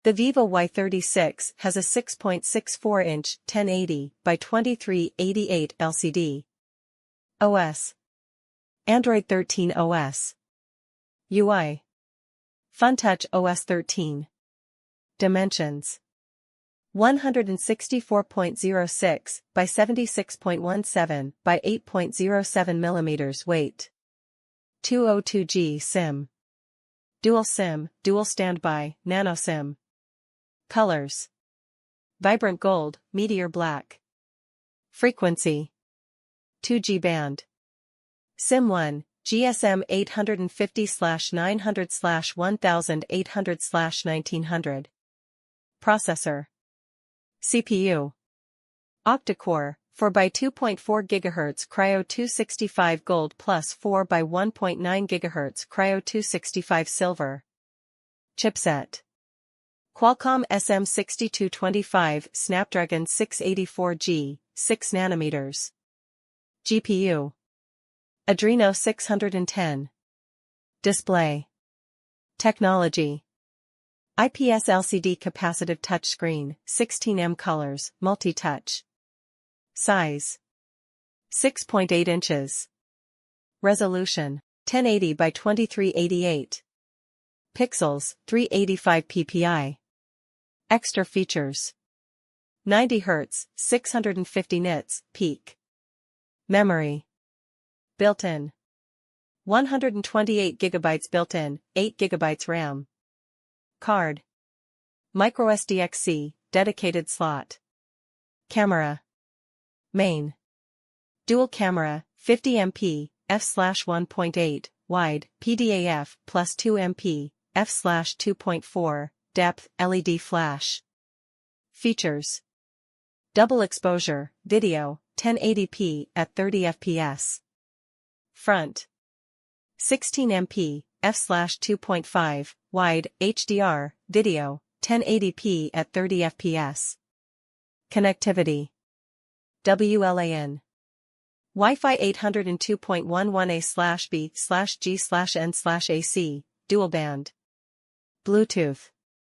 The Vivo Y36 has a 6.64-inch 1080 by 2388 LCD. OS: Android 13 OS. UI: FunTouch OS 13. Dimensions: 164.06 by 76.17 by 8.07 mm. Weight: 202G SIM. Dual SIM, dual standby, nano SIM. Colors: vibrant gold, meteor black. Frequency: 2G band. SIM 1, GSM 850/900/1800/1900. Processor: CPU: octa-core, 4x2.4 GHz Cryo 265 Gold plus 4x1.9 GHz Cryo 265 Silver. Chipset: Qualcomm SM6225 Snapdragon 684G, 6 nm. GPU: Adreno 610. Display technology: IPS LCD capacitive touchscreen, 16M colors, multi-touch. Size: 6.8 inches. Resolution: 1080 by 2388. Pixels: 385 ppi. Extra features: 90 Hz, 650 nits, peak. Memory: built-in 128 GB built-in, 8 GB RAM. Card: microSD-XC, dedicated slot. Camera: main. Dual camera, 50MP, f/1.8, wide, PDAF, plus 2MP, f/2.4, depth, LED flash. Features: double exposure, video, 1080p at 30 fps. Front: 16MP, f/2.5, wide, HDR, video, 1080p at 30 fps. Connectivity: WLAN. Wi-Fi 802.11a/b/g/n/ac, dual band. Bluetooth.